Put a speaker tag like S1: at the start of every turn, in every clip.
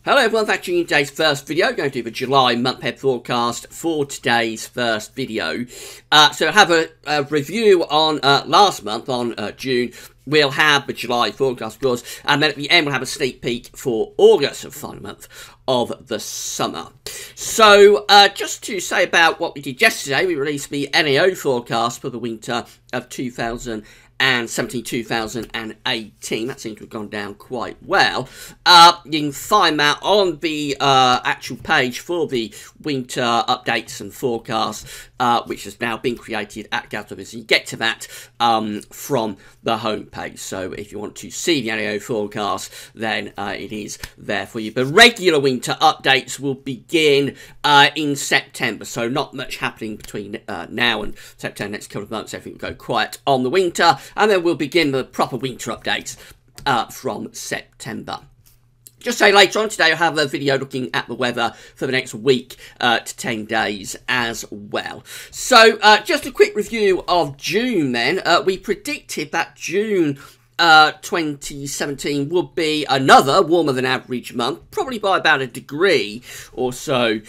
S1: Hello everyone, thanks for tuning in today's first video. Going to do the July month-ahead forecast for today's first video. So I have a review on last month, on June. We'll have the July forecast, of course, and then at the end we'll have a sneak peek for August, the final month of the summer. So, just to say about what we did yesterday, we released the NAO forecast for the winter of 2017-2018. That seems to have gone down quite well. You can find that on the actual page for the winter updates and forecasts, which has now been created at Gazweather. So you get to that from the home page. So if you want to see the NAO forecast, then it is there for you. The regular winter updates will begin in September. So not much happening between now and September. Next couple of months, everything will go quiet on the winter. And then we'll begin the proper winter updates from September. Just say later on today, I'll have a video looking at the weather for the next week to 10 days as well. So, just a quick review of June then. We predicted that June 2017 would be another warmer than average month, probably by about a degree or so.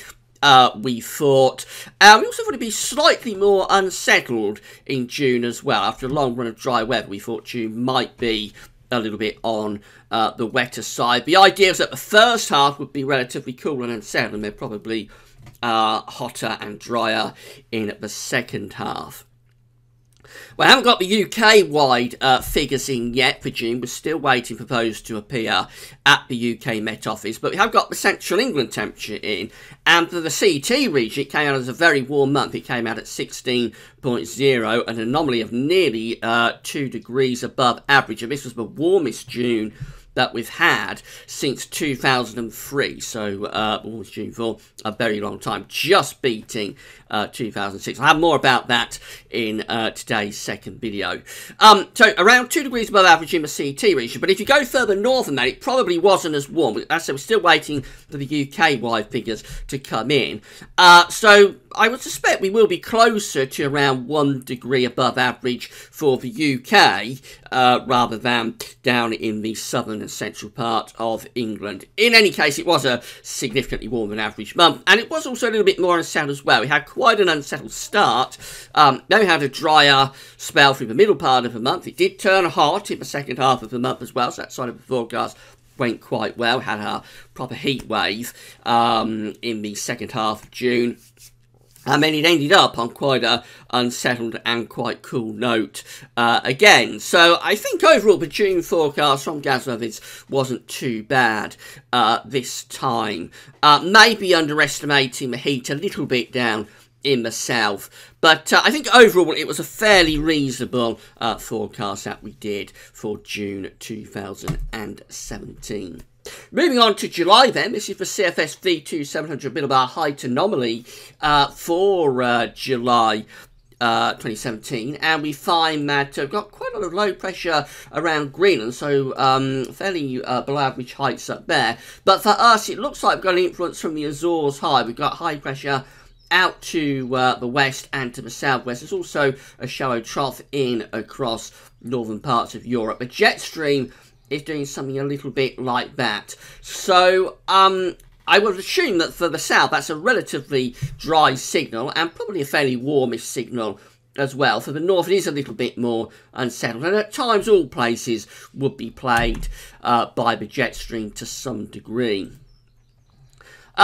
S1: We thought. We also thought it'd be slightly more unsettled in June as well. After a long run of dry weather, we thought June might be a little bit on the wetter side. The idea is that the first half would be relatively cool and unsettled, and they're probably hotter and drier in the second half. Well, I haven't got the UK-wide figures in yet for June. We're still waiting for those to appear at the UK Met Office. But we have got the Central England temperature in. And for the CET region, it came out as a very warm month. It came out at 16.0, an anomaly of nearly 2 degrees above average. And this was the warmest June that we've had since 2003, so almost June for a very long time, just beating 2006. I'll have more about that in today's second video. So around 2 degrees above average in the CET region, but if you go further north than that, it probably wasn't as warm. As I said, we're still waiting for the UK-wide figures to come in. So I would suspect we will be closer to around 1 degree above average for the UK, rather than down in the southern and central part of England. In any case, it was a significantly warmer than average month, and it was also a little bit more unsettled as well. We had quite an unsettled start. Then we had a drier spell through the middle part of the month. It did turn hot in the second half of the month as well, so that side of the forecast went quite well. Had a proper heat wave in the second half of June. And then it ended up on quite a unsettled and quite cool note again. So I think overall the June forecast from Gazweather wasn't too bad this time. Maybe underestimating the heat a little bit down in the south. But I think overall it was a fairly reasonable forecast that we did for June 2017. Moving on to July then, this is the CFS V2 700 millibar height anomaly for July 2017, and we find that we've got quite a lot of low pressure around Greenland, so fairly below average heights up there. But for us, it looks like we've got an influence from the Azores high. We've got high pressure out to the west and to the southwest. There's also a shallow trough in across northern parts of Europe. The jet stream is doing something a little bit like that. So, I would assume that for the south, that's a relatively dry signal and probably a fairly warmish signal as well. For the north, it is a little bit more unsettled, and at times all places would be plagued by the jet stream to some degree.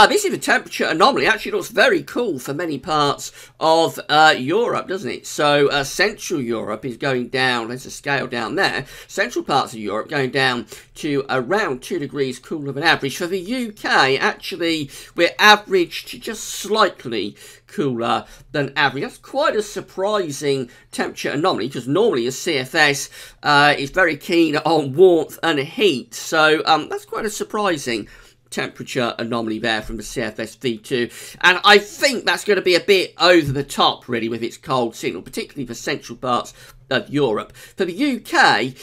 S1: This is the temperature anomaly. Actually looks very cool for many parts of Europe, doesn't it? So Central Europe is going down. There's a scale down there. Central parts of Europe going down to around 2 degrees cooler than average. For the UK, actually, we're average to just slightly cooler than average. That's quite a surprising temperature anomaly, because normally a CFS is very keen on warmth and heat. So that's quite a surprising temperature anomaly there from the CFS V2, and I think that's going to be a bit over the top really with its cold signal, particularly for central parts of Europe. For the UK,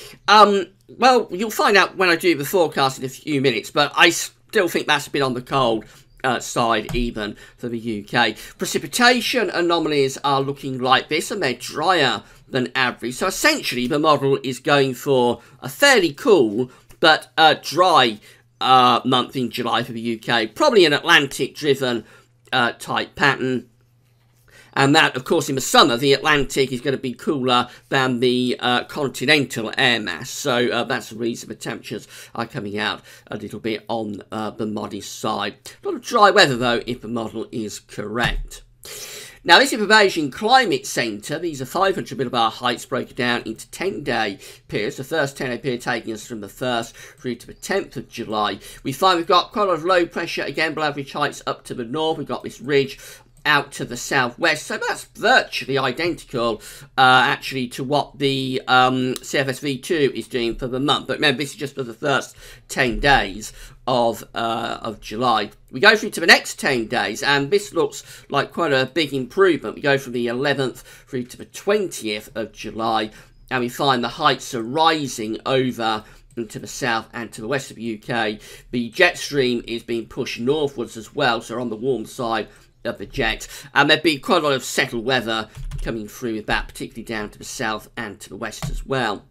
S1: well, you'll find out when I do the forecast in a few minutes, but I still think that's a bit on the cold side even for the UK. Precipitation anomalies are looking like this, and they're drier than average. So essentially the model is going for a fairly cool but dry month in July for the UK. Probably an Atlantic-driven type pattern. And that, of course, in the summer, the Atlantic is going to be cooler than the continental air mass. So that's the reason the temperatures are coming out a little bit on the modest side. A lot of dry weather, though, if the model is correct. Now, this is the Beijing Climate Centre. These are 500 millibar heights broken down into 10-day periods. The first 10-day period taking us from the 1st through to the 10th of July. We find we've got quite a lot of low pressure, again, below average heights up to the north. We've got this ridge out to the southwest, so that's virtually identical actually to what the CFS-V2 is doing for the month. But remember, this is just for the first 10 days of July. We go through to the next 10 days, and this looks like quite a big improvement. We go from the 11th through to the 20th of July, and we find the heights are rising over to the south and to the west of the UK. The jet stream is being pushed northwards as well, so on the warm side of the jet, and there'd be quite a lot of settled weather coming through with that, particularly down to the south and to the west as well.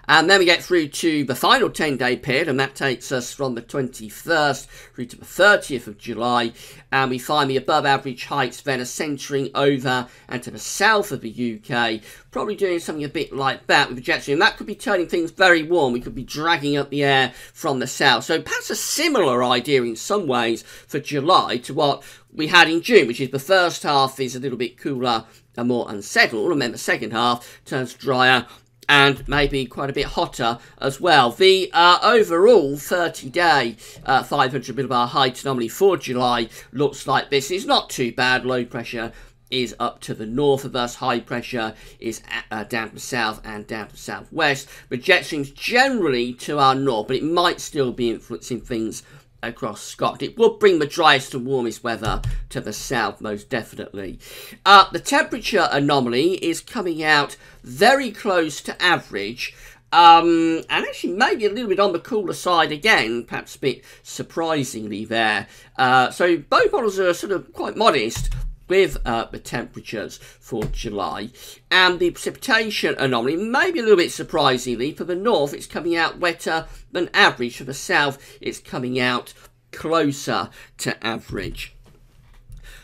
S1: And then we get through to the final 10-day period, and that takes us from the 21st through to the 30th of July, and we find the above average heights then are centering over and to the south of the UK, probably doing something a bit like that with the jet stream. That could be turning things very warm. We could be dragging up the air from the south. So perhaps a similar idea in some ways for July to what we had in June, which is the first half is a little bit cooler and more unsettled, and then the second half turns drier and maybe quite a bit hotter as well. The overall 30-day 500 millibar height anomaly for July looks like this. It's not too bad. Low pressure is up to the north of us. High pressure is down to the south and down to the southwest. The jet stream's generally to our north, but it might still be influencing things across Scotland. It will bring the driest and warmest weather to the south, most definitely. The temperature anomaly is coming out very close to average, and actually maybe a little bit on the cooler side again, perhaps a bit surprisingly there. So both models are sort of quite modest with the temperatures for July. And the precipitation anomaly, maybe a little bit surprisingly, for the north it's coming out wetter than average. For the south it's coming out closer to average.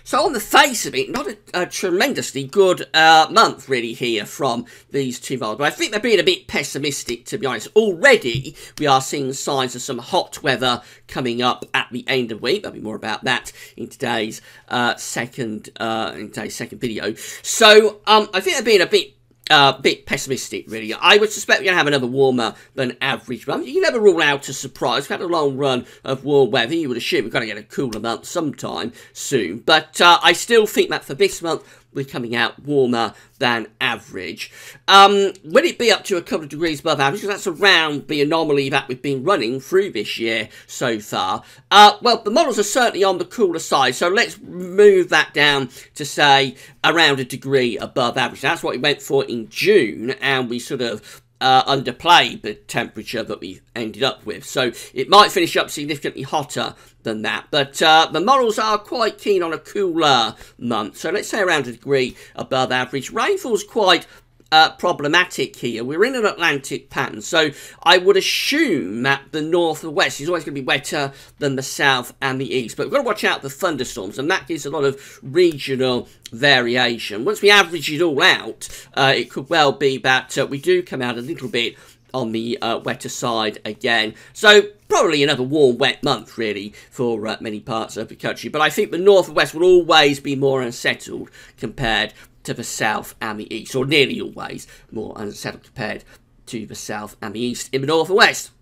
S1: So on the face of it, not a tremendously good month really here from these two models. But I think they're being a bit pessimistic, to be honest. Already we are seeing signs of some hot weather coming up at the end of the week. There'll be more about that in today's second video. So I think they're being a bit pessimistic, really. I would suspect we're going to have another warmer than average month. You can never rule out a surprise. We've had a long run of warm weather. You would assume we're going to get a cooler month sometime soon. But I still think that for this month, we're coming out warmer than average. Will it be up to a couple of degrees above average? Because that's around the anomaly that we've been running through this year so far. Well, the models are certainly on the cooler side, so let's move that down to, say, around a degree above average. That's what we went for in June, and we sort of underplayed the temperature that we ended up with. So it might finish up significantly hotter than that. But the models are quite keen on a cooler month. So let's say around a degree above average. Rainfall's quite problematic here. We're in an Atlantic pattern, so I would assume that the north and west is always going to be wetter than the south and the east. But we've got to watch out for thunderstorms, and that gives a lot of regional variation. Once we average it all out, it could well be that we do come out a little bit on the wetter side again. So probably another warm, wet month, really, for many parts of the country. But I think the north and west will always be more unsettled compared to the south and the east, or nearly always more unsettled compared to the south and the east in the north and west.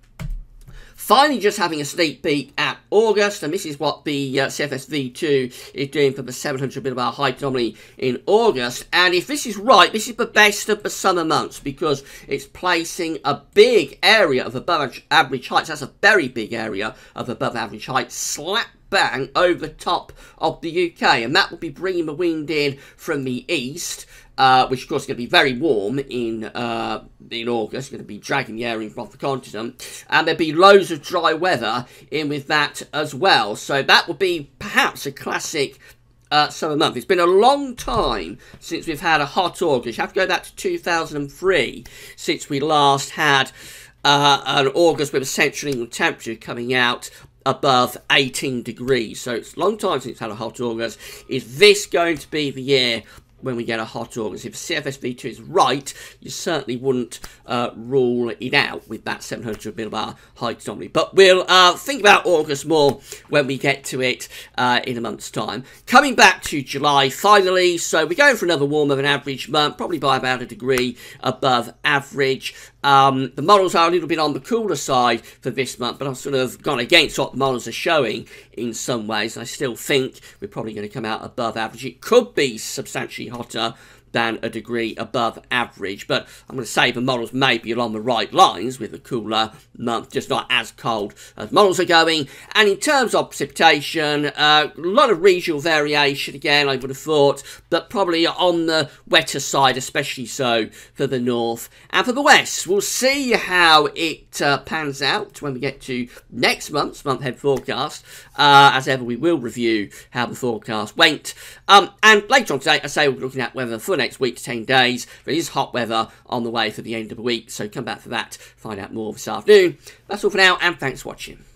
S1: Finally, just having a sneak peek at August, and this is what the CFS-V2 is doing for the 700 millibar height anomaly in August. And if this is right, this is the best of the summer months, because it's placing a big area of above average heights. That's a very big area of above average height, slap bang over top of the UK, and that will be bringing the wind in from the east, which of course is going to be very warm in August. It's going to be dragging the air in from the continent, and there'll be loads of dry weather in with that as well. So that will be perhaps a classic summer month. It's been a long time since we've had a hot August. You have to go back to 2003 since we last had an August with a central England temperature coming out above 18 degrees. So it's a long time since it's had a hot August. Is this going to be the year when we get a hot August? If CFSV2 is right, you certainly wouldn't rule it out with that 700 millibar height anomaly. But we'll think about August more when we get to it in a month's time. Coming back to July, finally, so we're going for another warmer than average month, probably by about a degree above average. The models are a little bit on the cooler side for this month, but I've sort of gone against what the models are showing in some ways. I still think we're probably going to come out above average. It could be substantially hotter than a degree above average, but I'm going to say the models may be along the right lines with a cooler month, just not as cold as models are going. And in terms of precipitation, a lot of regional variation again, I would have thought, but probably on the wetter side, especially so for the north and for the west. We'll see how it pans out when we get to next month's month-ahead forecast. As ever, we will review how the forecast went. And later on today, I say we'll be looking at weather for the next week to 10 days. There is hot weather on the way for the end of the week, so come back for that, find out more this afternoon. That's all for now, and thanks for watching.